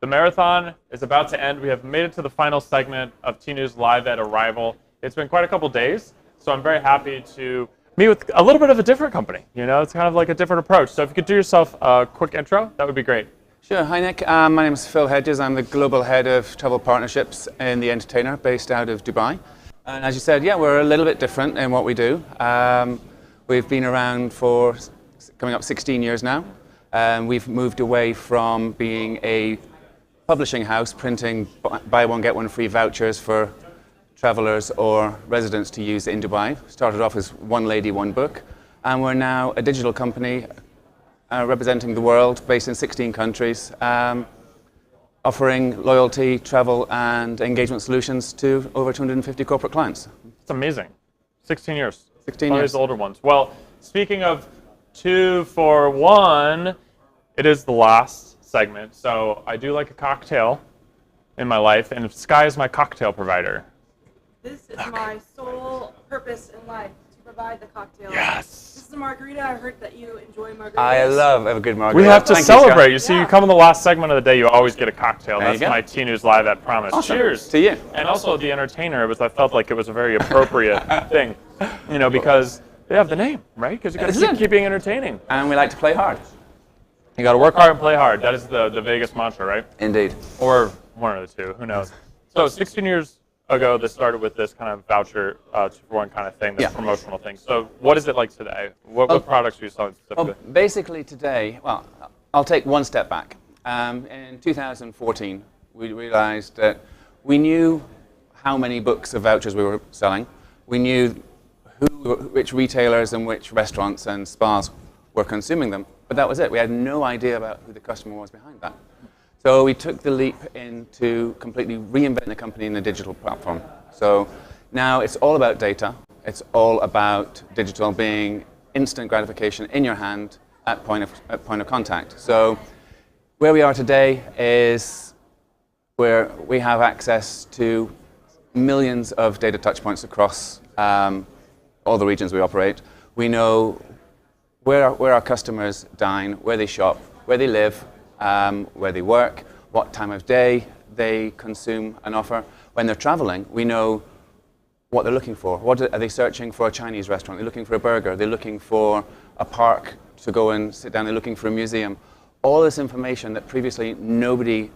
The marathon is about to end. We have made it to the final segment of tnoozLIVE at Arival. It's been quite a couple days, so I'm very happy to meet with a little bit of a different company. You know, it's kind of like a different approach. So if you could do yourself a quick intro, that would be great. Sure. Hi, Nick. My name is Phil Hedges. I'm the Global Head of Travel Partnerships in The Entertainer, based out of Dubai. And as you said, yeah, we're a little bit different in what we do. We've been around for coming up 16 years now. We've moved away from being a publishing house printing buy one, get one free vouchers for travelers or residents to use in Dubai. Started off as one lady, one book. And we're now a digital company representing the world, based in 16 countries, offering loyalty, travel, and engagement solutions to over 250 corporate clients. It's amazing. 16 years. 16 years. Always the older ones. Well, speaking of 2 for 1, it is the last segment. So I do like a cocktail in my life, and Sky is my cocktail provider. This is my sole purpose in life, to provide the cocktail. Yes. This is a margarita. I heard that you enjoy margaritas. I love a good margarita. We have to celebrate. You see, Yeah. you come in the last segment of the day, you always get a cocktail. There That's you go. my tnoozLIVE at Promise. Awesome. Cheers. To you. And also The Entertainer, I felt like it was a very appropriate thing, you know, because they have the name, right? Because you got to keep being entertaining. And we like to play hard. You got to work hard and play hard. That is the Vegas mantra, right? Indeed. Or one of the two, who knows. So 16 years ago, this started with this kind of voucher 2-for-1 kind of thing, this promotional thing. So what is it like today? What products are you selling specifically? Well, basically today, well, I'll take one step back. In 2014, we realized that we knew how many books of vouchers we were selling. We knew which retailers and which restaurants and spas were consuming them. But that was it. We had no idea about who the customer was behind that. So we took the leap into completely reinventing the company in the digital platform. So now it's all about data. It's all about digital being instant gratification in your hand at point of contact. So where we are today is where we have access to millions of data touchpoints across all the regions we operate. We know where our customers dine, where they shop, where they live, where they work, what time of day they consume an offer. When they're traveling, we know what they're looking for. What are they searching for? A Chinese restaurant? They're looking for a burger. They're looking for a park to go and sit down. They're looking for a museum. All this information that previously nobody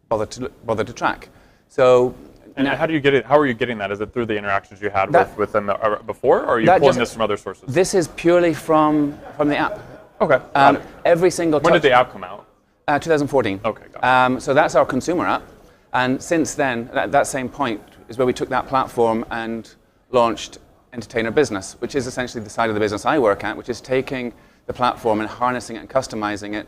bothered to track. So. And how do you get it? How are you getting that? Is it through the interactions you had with them before, or are you pulling this from other sources? This is purely from the app. Okay. Every single. When did the app come out? 2014. Okay. Got it. So that's our consumer app, and since then, that same point is where we took that platform and launched Entertainer Business, which is essentially the side of the business I work at, which is taking the platform and harnessing it and customizing it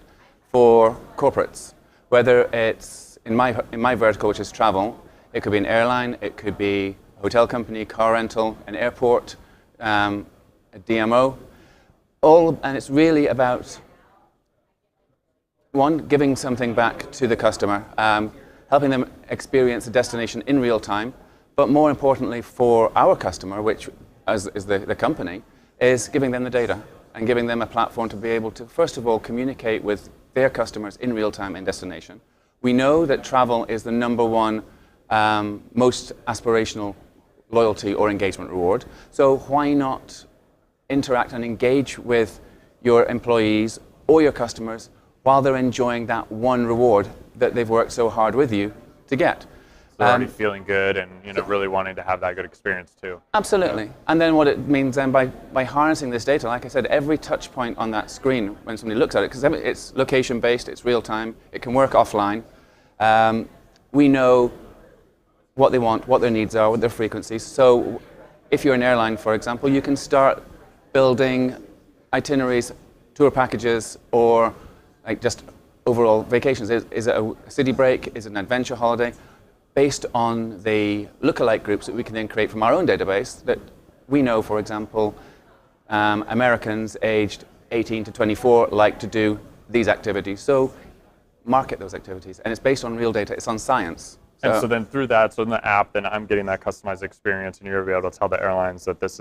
for corporates, whether it's in my vertical, which is travel. It could be an airline, it could be a hotel company, car rental, an airport, a DMO. And it's really about, one, giving something back to the customer, helping them experience a destination in real time, but more importantly for our customer, which is the company, is giving them the data and giving them a platform to be able to, first of all, communicate with their customers in real time in destination. We know that travel is the #1 most aspirational loyalty or engagement reward. So why not interact and engage with your employees or your customers while they're enjoying that one reward that they've worked so hard with you to get? They're already feeling good and really wanting to have that good experience too. Absolutely. Yeah. And then what it means then by harnessing this data, like I said, every touch point on that screen when somebody looks at it, because it's location based, it's real time, it can work offline. We know what they want, what their needs are, what their frequencies. So if you're an airline, for example, you can start building itineraries, tour packages, or like just overall vacations. Is it a city break? Is it an adventure holiday? Based on the lookalike groups that we can then create from our own database that we know, for example, Americans aged 18 to 24 like to do these activities. So market those activities. And it's based on real data. It's on science. And so then through that, so in the app, then I'm getting that customized experience, and you're able to tell the airlines that this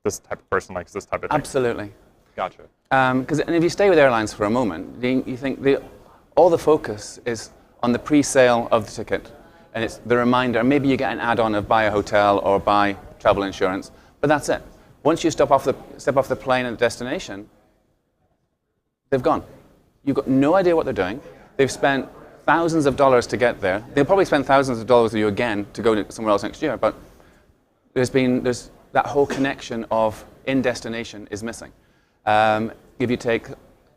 type of person likes this type of thing. Absolutely. Gotcha. And if you stay with airlines for a moment, you think all the focus is on the pre-sale of the ticket, and it's the reminder. Maybe you get an add-on of buy a hotel or buy travel insurance, but that's it. Once you step off the plane at the destination, they've gone. You've got no idea what they're doing. They've spent thousands of dollars to get there. They'll probably spend thousands of dollars with you again to go to somewhere else next year, but there's that whole connection of in destination is missing. If you take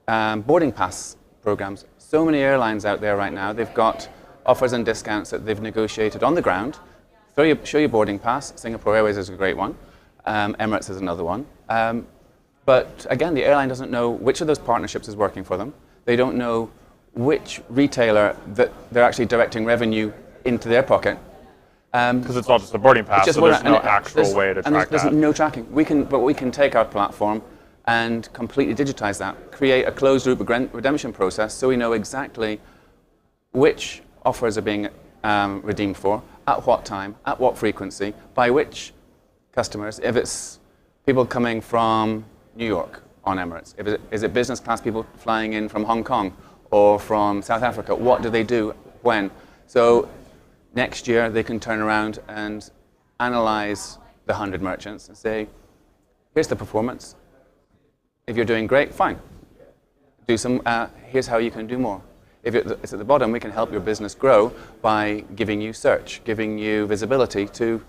boarding pass programs, so many airlines out there right now, they've got offers and discounts that they've negotiated on the ground. Show your boarding pass. Singapore Airways is a great one. Emirates is another one. But again, the airline doesn't know which of those partnerships is working for them. They don't know which retailer that they're actually directing revenue into their pocket. Because it's all just a boarding pass, so there's no actual way to track that. There's no tracking. We can take our platform and completely digitize that, create a closed-loop redemption process so we know exactly which offers are being redeemed for, at what time, at what frequency, by which customers. If it's people coming from New York on Emirates, is it business class people flying in from Hong Kong or from South Africa? What do they do when? So next year they can turn around and analyze the 100 merchants and say, here's the performance. If you're doing great, fine. Here's how you can do more. If it's at the bottom, we can help your business grow by giving you search, giving you visibility to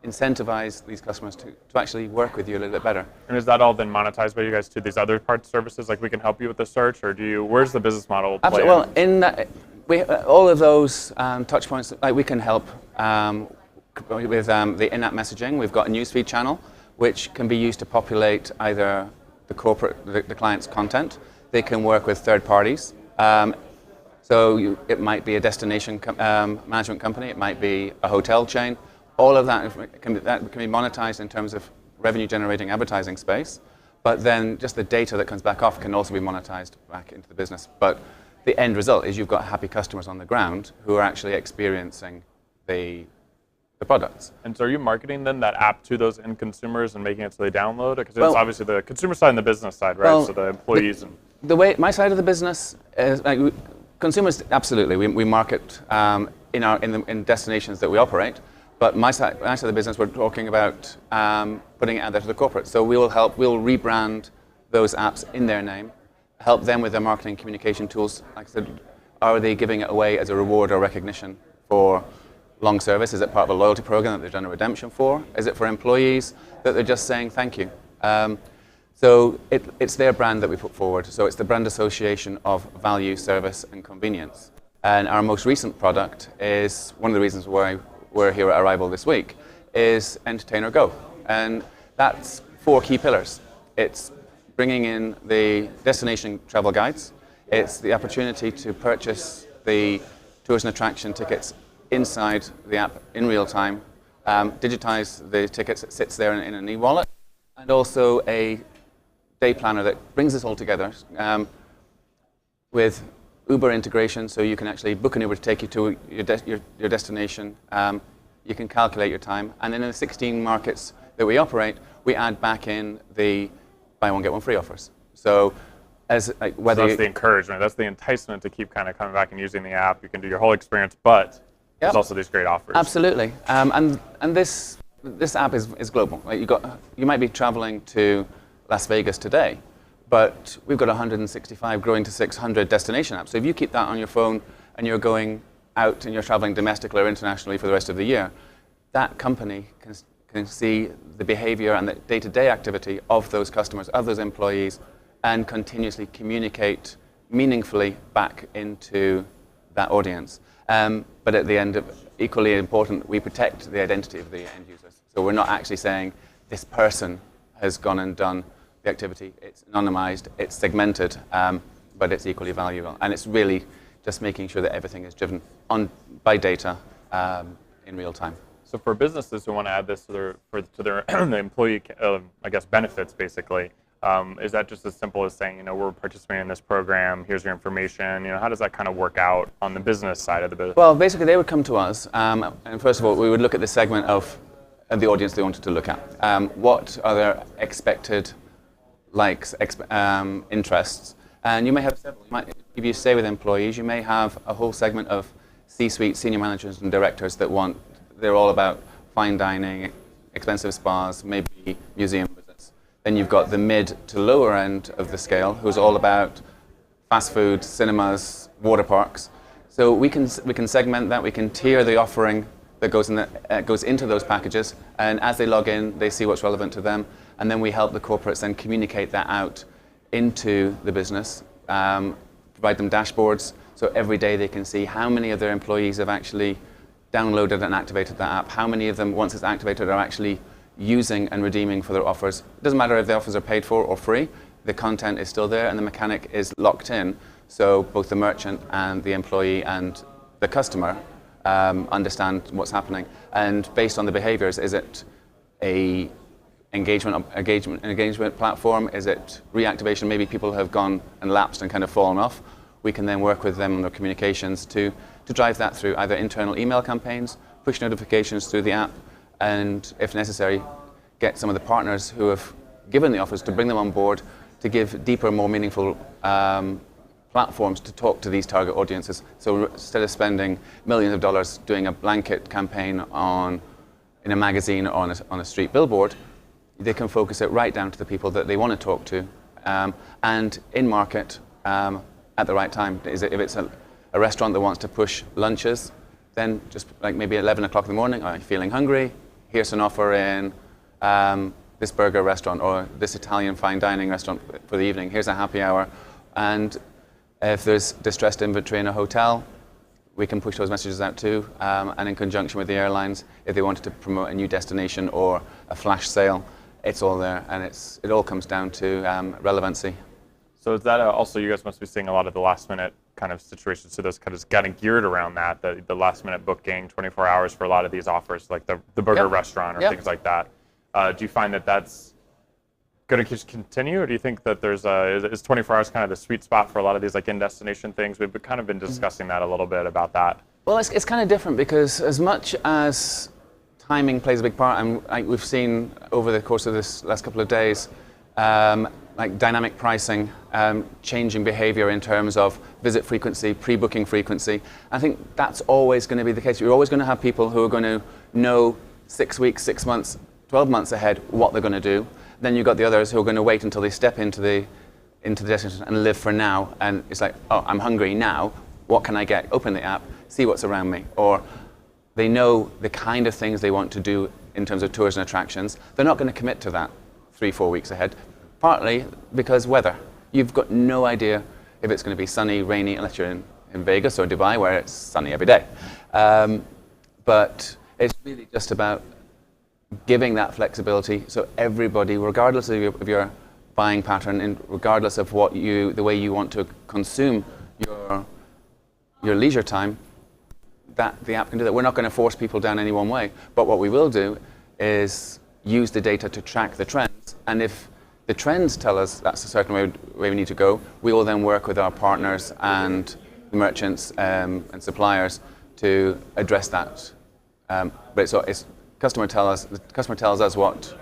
incentivize these customers to actually work with you a little bit better. And is that all then monetized by you guys to these other parts services? Like we can help you with the search, or where's the business model play? Absolutely. Well, all of those touch points, we can help with the in-app messaging. We've got a newsfeed channel, which can be used to populate either the client's content. They can work with third parties. It might be a destination management company. It might be a hotel chain. All of that can be monetized in terms of revenue-generating advertising space. But then just the data that comes back off can also be monetized back into the business. But the end result is you've got happy customers on the ground who are actually experiencing the products. And so are you marketing then that app to those end consumers and making it so they download it? Because it's obviously the consumer side and the business side, right? So the employees. The way my side of the business is, consumers, absolutely. We market in destinations that we operate. But my side of the business, we're talking about putting it out there to the corporate. So we'll rebrand those apps in their name, help them with their marketing communication tools. Like I said, are they giving it away as a reward or recognition for long service? Is it part of a loyalty program that they've done a redemption for? Is it for employees that they're just saying thank you? So it's their brand that we put forward. So it's the brand association of value, service, and convenience. And our most recent product is one of the reasons why we're here at Arival this week, is Entertainer Go. And that's 4 key pillars. It's bringing in the destination travel guides. It's the opportunity to purchase the tours and attraction tickets inside the app in real time, digitize the tickets, it sits there in an e-wallet, and also a day planner that brings this all together with Uber integration, so you can actually book an Uber to take you to your destination. You can calculate your time, and then in the 16 markets that we operate, we add back in the buy one get one free offers. So that's the encouragement, that's the enticement to keep kind of coming back and using the app. You can do your whole experience, but there's also these great offers. Absolutely, and this app is global. You might be traveling to Las Vegas today, but we've got 165 growing to 600 destination apps. So if you keep that on your phone and you're going out and you're traveling domestically or internationally for the rest of the year, that company can see the behavior and the day-to-day activity of those customers, of those employees, and continuously communicate meaningfully back into that audience. But at the end, equally important, we protect the identity of the end users. So we're not actually saying this person has gone and done the activity. It's anonymized, it's segmented, but it's equally valuable. And it's really just making sure that everything is driven by data in real time. So for businesses who want to add this to their employee, benefits, basically, is that just as simple as saying, we're participating in this program, here's your information? How does that kind of work out on the business side of the business? Well, basically, they would come to us, and first of all, we would look at the segment of the audience they wanted to look at. What are their expected likes, interests? And you may have several. if you stay with employees, you may have a whole segment of C-suite, senior managers and directors that they're all about fine dining, expensive spas, maybe museum visits. Then you've got the mid to lower end of the scale, who's all about fast food, cinemas, water parks. So we can segment that. We can tier the offering that goes into those packages, and as they log in, they see what's relevant to them, and then we help the corporates then communicate that out into the business, provide them dashboards, so every day they can see how many of their employees have actually downloaded and activated that app, how many of them, once it's activated, are actually using and redeeming for their offers. It doesn't matter if the offers are paid for or free, the content is still there and the mechanic is locked in, so both the merchant and the employee and the customer understand what's happening. And based on the behaviors, is it an engagement platform? Is it reactivation? Maybe people have gone and lapsed and kind of fallen off. We can then work with them on their communications to drive that through either internal email campaigns, push notifications through the app, and if necessary, get some of the partners who have given the offers to bring them on board to give deeper, more meaningful platforms to talk to these target audiences. So instead of spending millions of dollars doing a blanket campaign in a magazine or on a street billboard, they can focus it right down to the people that they want to talk to, and in market at the right time. If it's a restaurant that wants to push lunches, then just like maybe 11 o'clock in the morning, are you feeling hungry? Here's an offer in this burger restaurant or this Italian fine dining restaurant for the evening. Here's a happy hour. And if there's distressed inventory in a hotel, we can push those messages out too. And in conjunction with the airlines, if they wanted to promote a new destination or a flash sale, it's all there. And it all comes down to relevancy. So is that also, you guys must be seeing a lot of the last minute kind of situations, so those kind of getting geared around that, the last minute booking, 24 hours for a lot of these offers, like the burger restaurant or things like that. Do you find that that's going to just continue, or do you think that there's is 24 hours kind of the sweet spot for a lot of these like in-destination things? We've kind of been discussing that a little bit about that. Well, it's kind of different because as much as timing plays a big part, and we've seen over the course of this last couple of days, like dynamic pricing, changing behavior in terms of visit frequency, pre-booking frequency. I think that's always going to be the case. You're always going to have people who are going to know 6 weeks, 6 months, 12 months ahead what they're going to do. Then you've got the others who are going to wait until they step into the destination and live for now. And it's like, oh, I'm hungry now. What can I get? Open the app, see what's around me. Or they know the kind of things they want to do in terms of tours and attractions. They're not going to commit to that 3-4 weeks ahead. Partly because weather. You've got no idea if it's going to be sunny, rainy, unless you're in Vegas or Dubai, where it's sunny every day. But it's really just about giving that flexibility so everybody, regardless of your buying pattern, and regardless of the way you want to consume your leisure time, that the app can do that. We're not going to force people down any one way, but what we will do is use the data to track the trends, and if the trends tell us that's a certain way we need to go, we will then work with our partners and the merchants and suppliers to address that. But so the customer tells us what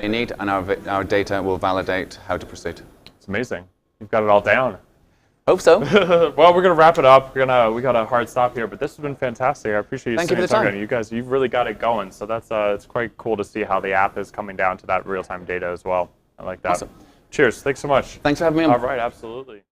they need, and our data will validate how to proceed. It's amazing. You've got it all down. Hope so. Well, we're gonna wrap it up. We got a hard stop here, but this has been fantastic. I appreciate you Thank you for the time. You guys, you've really got it going. So that's it's quite cool to see how the app is coming down to that real-time data as well. I like that. Awesome. Cheers. Thanks so much. Thanks for having me on. All right, absolutely.